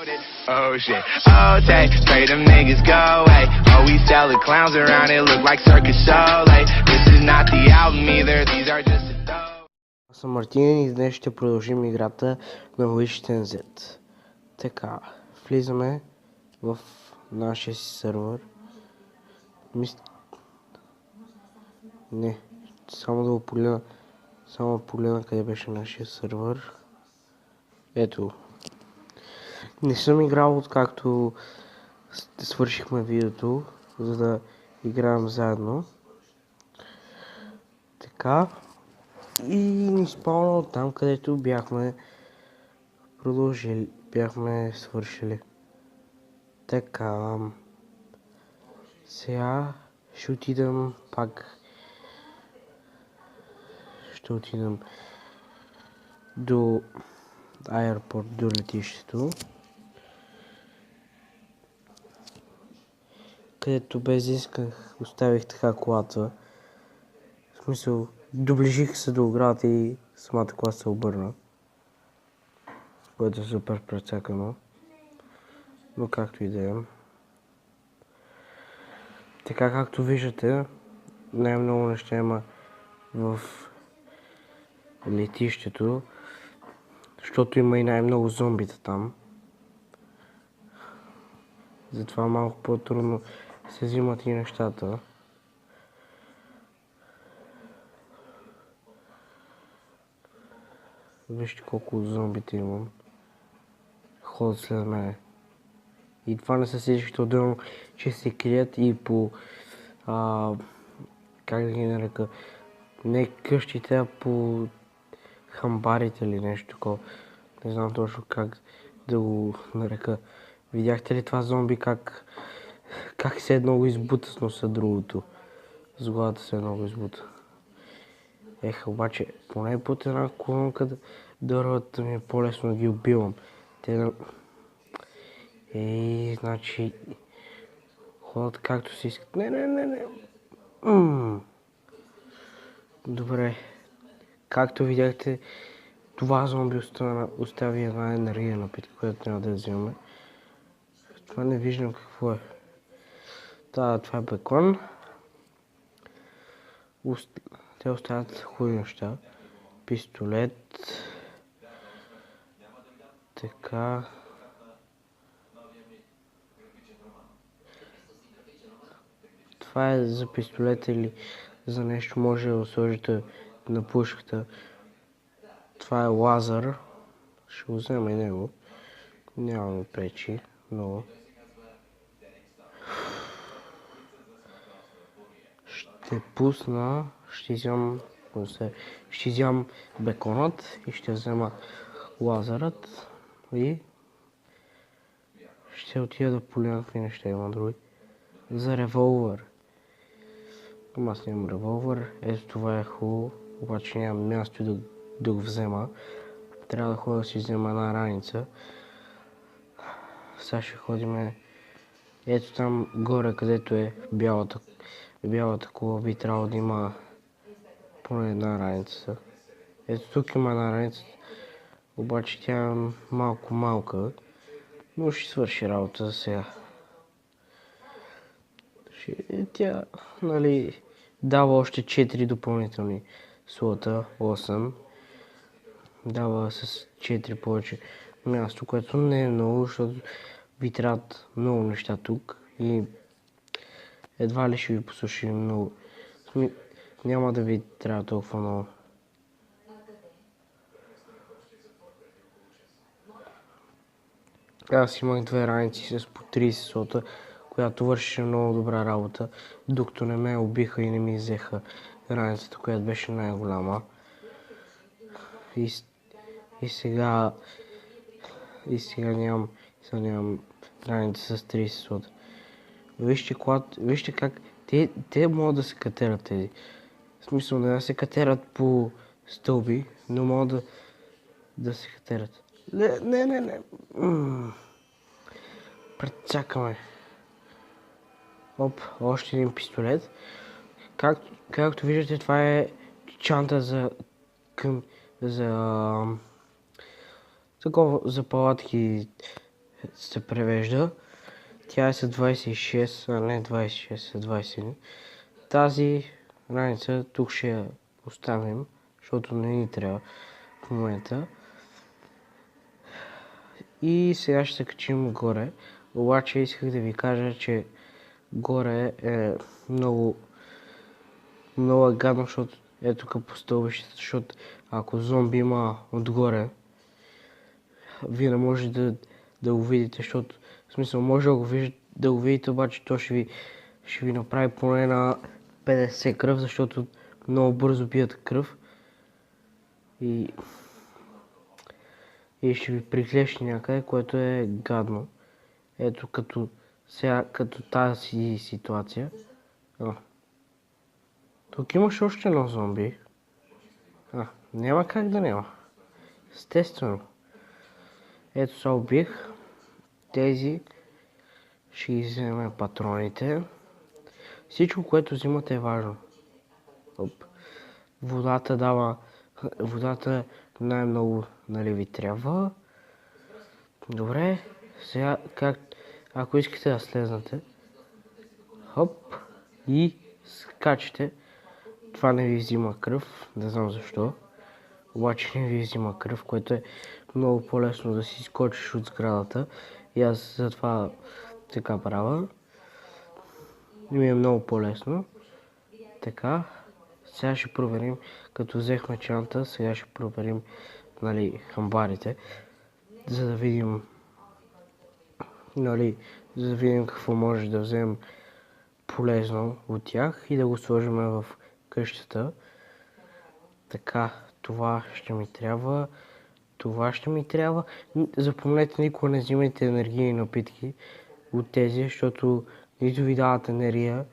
Oh shit, okay, pray them niggas go away. Oh, we sell the clowns around, it look like circus show. Like, this is not the album either, these are just a dope. Аз съм Мартин и днес ще продължим играта на Wish 10Z. Така, влизаме в нашия си сървър. Не, само да го погледна. Само погледна къде беше нашия сървър. Ето. Не съм играл откакто свършихме видеото, за да играем заедно. Така. И ни спомня от там, където бяхме продължили, бяхме свършили. Така. Сега ще отидем пак. Ще отидем до аеропорт, до летището. Където без исках, оставих така колата. В смисъл, доближих се до оградата и самата кола се обърна. Което е супер прецакано. Но както и да е. Така както виждате, най-много неща има в летището, защото има и най-много зомбита там. Затова малко по-трудно се взимат и нещата. Вижте колко зомбите имам. Ходят след мене. И това не са всичките отделно, че се крият и по... как да ги нарека? Не къщите, а по хамбарите или нещо такова. Не знам точно как да го нарека. Видяхте ли това зомби как се едно го избута с носа другото? С главата се едно го избута. Обаче, поне под една колонка да рват ми е по-лесно да ги убивам. Значи, ходят както си искат. Не. Добре. Както видяхте, това зомби остави една енергия напитка, която трябва да вземем. Това не виждам какво е. Това е бекон. Те оставят хубави неща. Пистолет. Така. Това е за пистолет или за нещо може да сложите на пушката. Това е лазер. Ще го взема и него. Няма да пречи много. Ще пусна, ще вземам беконът и ще взема лазерът и ще отида да погледна какви неща има други. За револвер. Аз нямам револвер, ето това е хубаво, обаче нямам място да го взема. Трябва да ходя да си взема една раница. Сега ще ходим ето там горе, където е бялата кола, би трябвало да има поне една раница. Ето тук има една раница, обаче тя е малко малка, но ще свърши работа за сега. Тя, нали, дава още 4 допълнителни слота, 8. Дава с 4 повече място, което не е много, защото ви трябват много неща тук и едва ли ще ви послуши много. Няма да ви трябва толкова много. Аз имах 2 раници с по 30 слота, която вършеше много добра работа, докато не ме убиха и не ми взеха раницата, която беше най-голяма. И сега нямам раница с 30 слота. Вижте как те могат да се катерат тези. В смисъл да се катерат по стълби, но могат да се катерат. Не. Прецакаме. Оп, още един пистолет. Както виждате, това е чанта за палатки се превежда. Тя е с 26, а не 26, с 21. Тази раница тук ще я оставим, защото не ни трябва в момента. И сега ще се качим горе. Обаче исках да ви кажа, че горе е много гадно, защото е тук по стълбището, защото ако зомби има отгоре, вие не може да го видите, защото в смисъл може да го видите, обаче то ще ви направи поне на 50 кръв, защото много бързо бият кръв и ще ви приклещи някъде, което е гадно. Ето като тази ситуация. Тук имаш още едно зомби. Няма как да няма. Естествено. Ето се убих. Тези ще ги вземем патроните. Всичко, което взимате е важно. Водата най-много ви трябва. Добре. Сега ако искате да слезнете, и скачате. Това не ви взима кръв, не знам защо. Обаче не ви взима кръв, което е много по-лесно да си скочиш от сградата. И аз затова така правя. И ми е много по-лесно. Така. Сега ще проверим, като взехме чанта, сега ще проверим хамбарите, за да видим какво може да вземем полезно от тях и да го сложим в къщата. Така, това ще ми трябва. Запомнете, никога не взимайте енергийни напитки от тези, защото нито ви дават енергия,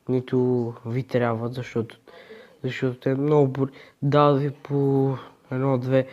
нито ви трябват, защото те много дават ви по 1-2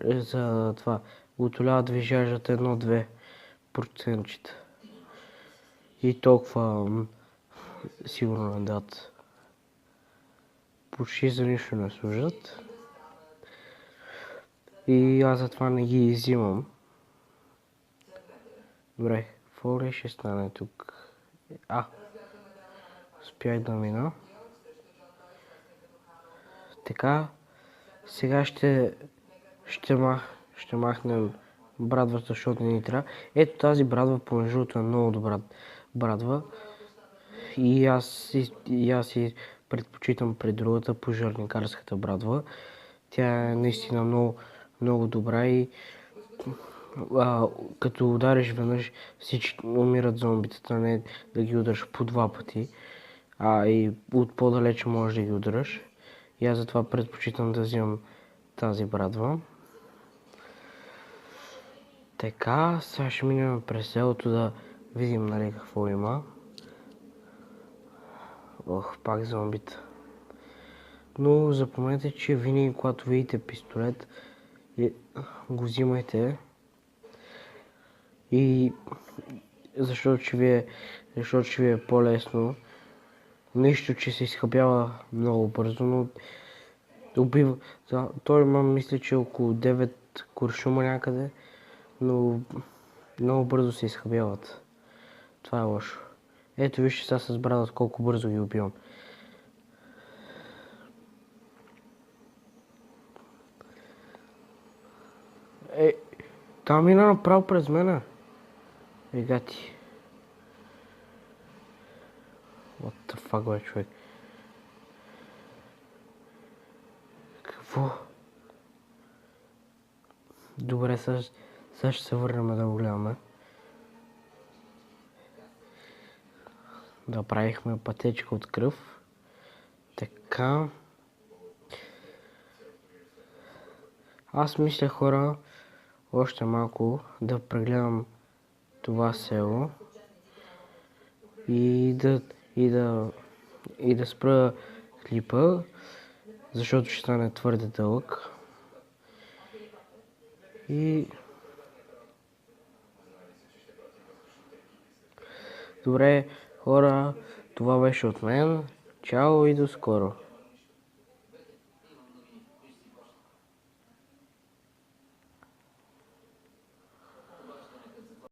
за това. Отоляват ви жаждат 1-2%. И толкова сигурно не дадат. Почти за нищо не служат. И аз затова не ги взимам. Добре, какво ли ще стане тук? Успях да мина. Така, сега ще махнем брадвата, защото не ни трябва. Ето тази брадва, помежду другото, е много добра брадва. И аз предпочитам пред другата, пожарникарската брадва. Тя е наистина много, много добра и като удариш веднъж, всички умират зомбитата, не да ги удариш по 2 пъти. И от по-далече можеш да ги удариш. И аз затова предпочитам да взимам тази брадва. Така, сега ще минем през селото да видим какво има. Пак зомбита. Но запомнете, че винаги когато видите пистолет, го взимайте. И защото ще ви е по-лесно. Нищо, че се изхабява много бързо, но убива. Той има, мисля, че около 9 куршума някъде, но много бързо се изхабяват. Това е лошо. Ето вижте сега с брадата колко бързо ги убивам. Там мина направо през мене. Гати. What the fuck, бе, човек? Какво? Добре, сега ще се върнем да го гледаме. Да правихме пътечка от кръв. Така. Аз мисля, хора, още малко да прегледам това село и да спра клипа, защото ще стане твърде дълъг. И добре, хора, това беше от мен. Чао и до скоро!